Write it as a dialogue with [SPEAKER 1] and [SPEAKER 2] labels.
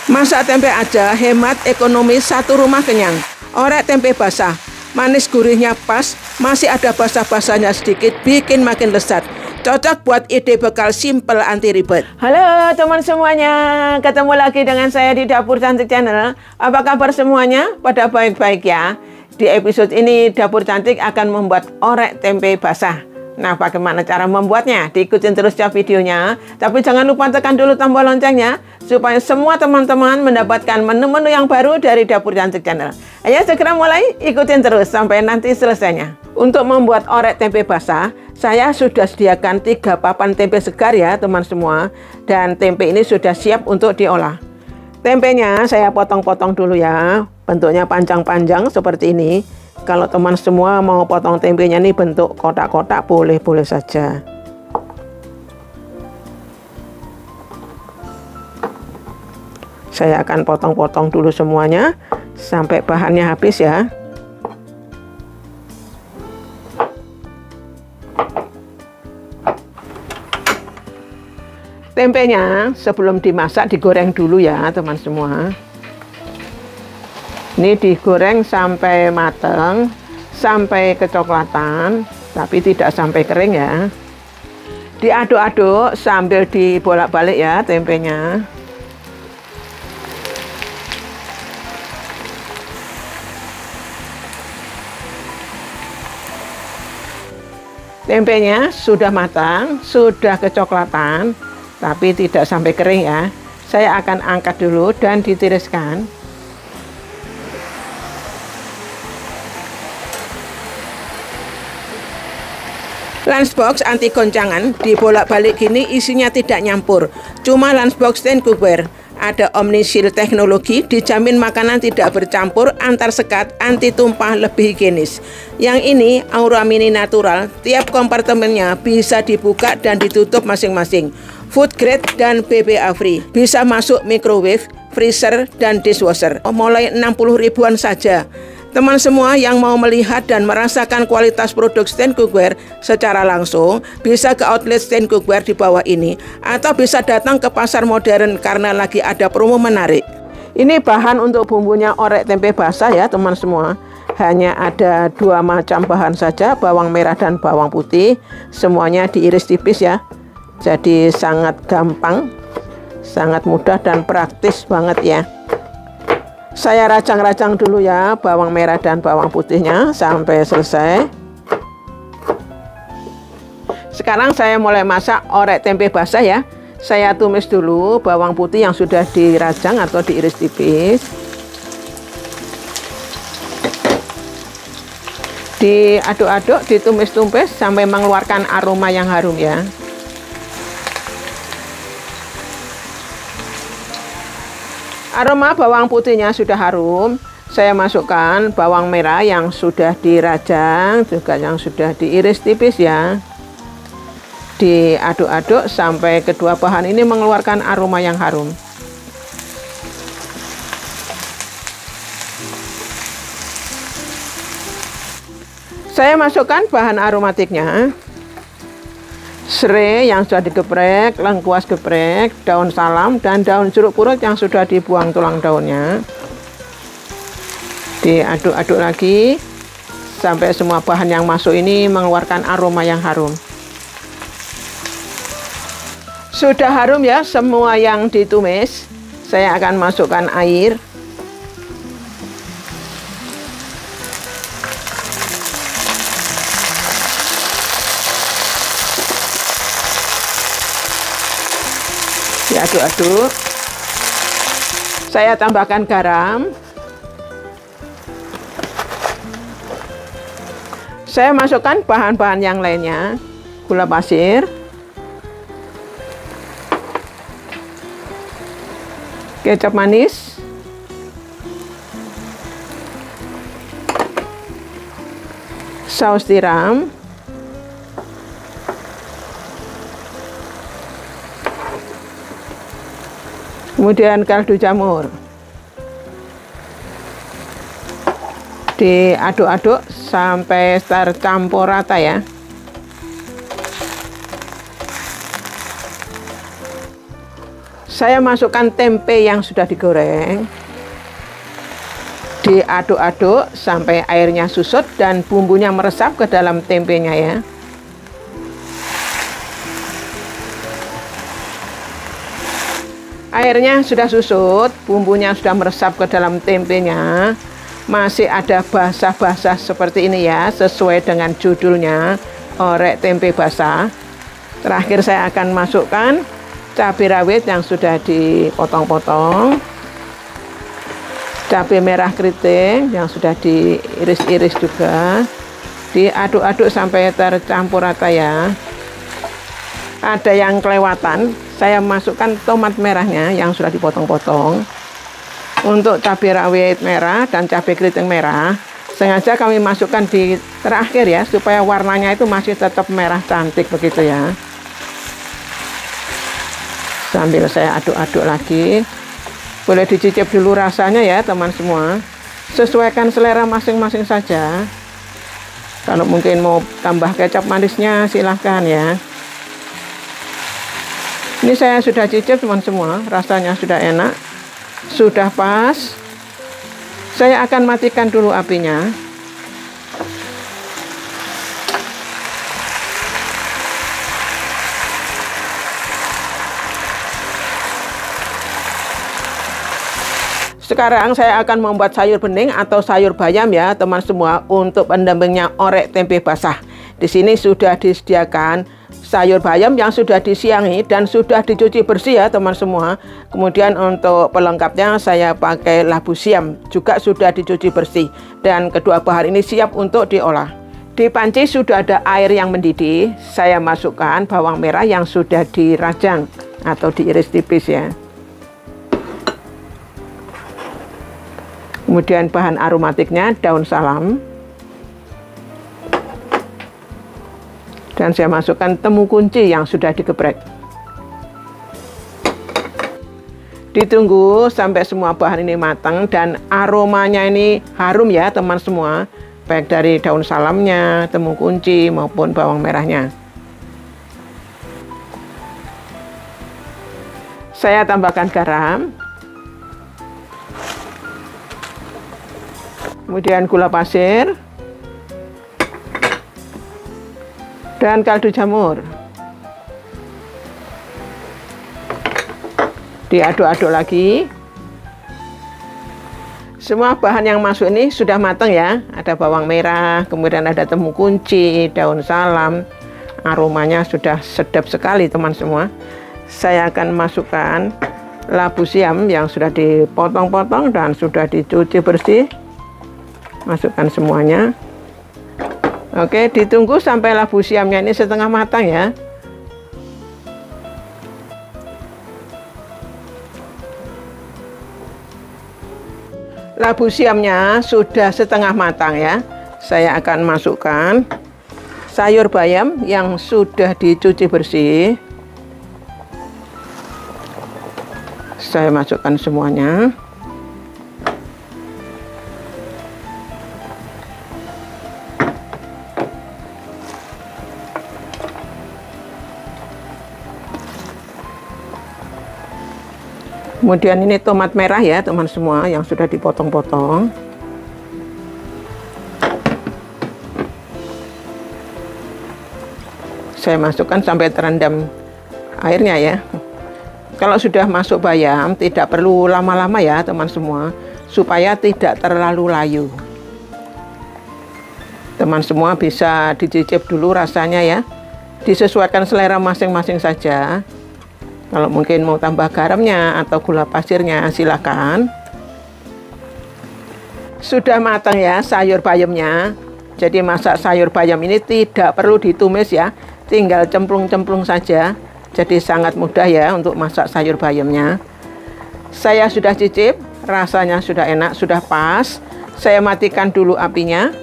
[SPEAKER 1] Masak tempe aja hemat ekonomi, satu rumah kenyang. Orek tempe basah, manis gurihnya pas, masih ada basah-basahnya sedikit, bikin makin lezat. Cocok buat ide bekal simple anti ribet.
[SPEAKER 2] Halo teman semuanya, ketemu lagi dengan saya di Dapur Cantik Channel. Apa kabar semuanya? Pada baik-baik ya. Di episode ini Dapur Cantik akan membuat orek tempe basah. Nah, bagaimana cara membuatnya? Diikutin terus ya videonya. Tapi jangan lupa tekan dulu tombol loncengnya supaya semua teman-teman mendapatkan menu-menu yang baru dari Dapur Cantik Channel. Ayo segera mulai, ikutin terus sampai nanti selesainya. Untuk membuat orek tempe basah, saya sudah sediakan 3 papan tempe segar ya teman semua. Dan tempe ini sudah siap untuk diolah. Tempenya saya potong-potong dulu ya. Bentuknya panjang-panjang seperti ini. Kalau teman semua mau potong tempenya ini bentuk kotak-kotak, boleh-boleh saja. Saya akan potong-potong dulu semuanya sampai bahannya habis ya. Tempenya sebelum dimasak digoreng dulu ya teman semua. Ini digoreng sampai mateng, sampai kecoklatan, tapi tidak sampai kering ya. Diaduk-aduk sambil dibolak-balik ya tempenya. Tempenya sudah matang, sudah kecoklatan, tapi tidak sampai kering ya. Saya akan angkat dulu dan ditiriskan.
[SPEAKER 1] Lunchbox anti goncangan dibolak-balik gini, isinya tidak nyampur. Cuma lunchbox tin cookware. Ada OmniSeal teknologi, dijamin makanan tidak bercampur, antar sekat, anti tumpah, lebih higienis. Yang ini Aura Mini Natural, tiap kompartemennya bisa dibuka dan ditutup masing-masing. Food grade dan BPA free. Bisa masuk microwave, freezer, dan dishwasher. Mulai 60 ribuan saja. Teman semua yang mau melihat dan merasakan kualitas produk stand cookware secara langsung bisa ke outlet stand cookware di bawah ini, atau bisa datang ke pasar modern karena lagi ada promo menarik. Ini bahan untuk bumbunya orek tempe basah ya teman semua. Hanya ada 2 macam bahan saja, bawang merah dan bawang putih. Semuanya diiris tipis ya. Jadi sangat gampang, sangat mudah dan praktis banget ya. Saya racang-racang dulu ya bawang merah dan bawang putihnya sampai selesai. Sekarang saya mulai masak orek tempe basah ya. Saya tumis dulu bawang putih yang sudah dirajang atau diiris tipis. Diaduk-aduk, ditumis-tumis sampai mengeluarkan aroma yang harum ya. Aroma bawang putihnya sudah harum, saya masukkan bawang merah yang sudah dirajang, juga yang sudah diiris tipis ya. Diaduk-aduk sampai kedua bahan ini mengeluarkan aroma yang harum. Saya masukkan bahan aromatiknya. Serai yang sudah digeprek, lengkuas geprek, daun salam, dan daun jeruk purut yang sudah dibuang tulang daunnya. Diaduk-aduk lagi sampai semua bahan yang masuk ini mengeluarkan aroma yang harum. Sudah harum ya semua yang ditumis. Saya akan masukkan air. Diaduk-aduk. Saya tambahkan garam. Saya masukkan bahan-bahan yang lainnya. Gula pasir, kecap manis, saus tiram, kemudian kaldu jamur. Diaduk-aduk sampai tercampur rata ya.
[SPEAKER 2] Saya masukkan tempe yang sudah digoreng. Diaduk-aduk sampai airnya susut dan bumbunya meresap ke dalam tempenya ya. Airnya sudah susut, bumbunya sudah meresap ke dalam tempenya. Masih ada basah-basah seperti ini ya, sesuai dengan judulnya, orek tempe basah. Terakhir saya akan masukkan cabai rawit yang sudah dipotong-potong, cabai merah keriting yang sudah diiris-iris juga. Diaduk-aduk sampai tercampur rata ya. Ada yang kelewatan, saya masukkan tomat merahnya yang sudah dipotong-potong. Untuk cabai rawit merah dan cabai keriting merah sengaja kami masukkan di terakhir ya, supaya warnanya itu masih tetap merah cantik begitu ya. Sambil saya aduk-aduk lagi. Boleh dicicip dulu rasanya ya teman semua. Sesuaikan selera masing-masing saja. Kalau mungkin mau tambah kecap manisnya silahkan ya. Ini saya sudah cicip teman semua, rasanya sudah enak, sudah pas. Saya akan matikan dulu apinya. Sekarang saya akan membuat sayur bening atau sayur bayam ya teman semua, untuk pendampingnya orek tempe basah. Di sini sudah disediakan sayur bayam yang sudah disiangi dan sudah dicuci bersih ya teman semua. Kemudian untuk pelengkapnya saya pakai labu siam, juga sudah dicuci bersih. Dan kedua bahan ini siap untuk diolah. Di panci sudah ada air yang mendidih. Saya masukkan bawang merah yang sudah dirajang atau diiris tipis ya. Kemudian bahan aromatiknya daun salam. Dan saya masukkan temu kunci yang sudah digeprek. Ditunggu sampai semua bahan ini matang dan aromanya ini harum ya teman semua. Baik dari daun salamnya, temu kunci maupun bawang merahnya. Saya tambahkan garam. Kemudian gula pasir. Dan kaldu jamur. Diaduk-aduk lagi. Semua bahan yang masuk ini sudah matang ya. Ada bawang merah, kemudian ada temu kunci, daun salam. Aromanya sudah sedap sekali teman semua. Saya akan masukkan labu siam yang sudah dipotong-potong dan sudah dicuci bersih. Masukkan semuanya. Oke, ditunggu sampai labu siamnya ini setengah matang ya. Labu siamnya sudah setengah matang ya. Saya akan masukkan sayur bayam yang sudah dicuci bersih. Saya masukkan semuanya. Kemudian ini tomat merah ya teman semua yang sudah dipotong-potong. Saya masukkan sampai terendam airnya ya. Kalau sudah masuk bayam tidak perlu lama-lama ya teman semua, supaya tidak terlalu layu. Teman semua bisa dicicip dulu rasanya ya. Disesuaikan selera masing-masing saja. Kalau mungkin mau tambah garamnya atau gula pasirnya silakan. Sudah matang ya sayur bayamnya. Jadi masak sayur bayam ini tidak perlu ditumis ya, tinggal cemplung-cemplung saja. Jadi sangat mudah ya untuk masak sayur bayamnya. Saya sudah cicip, rasanya sudah enak, sudah pas. Saya matikan dulu apinya.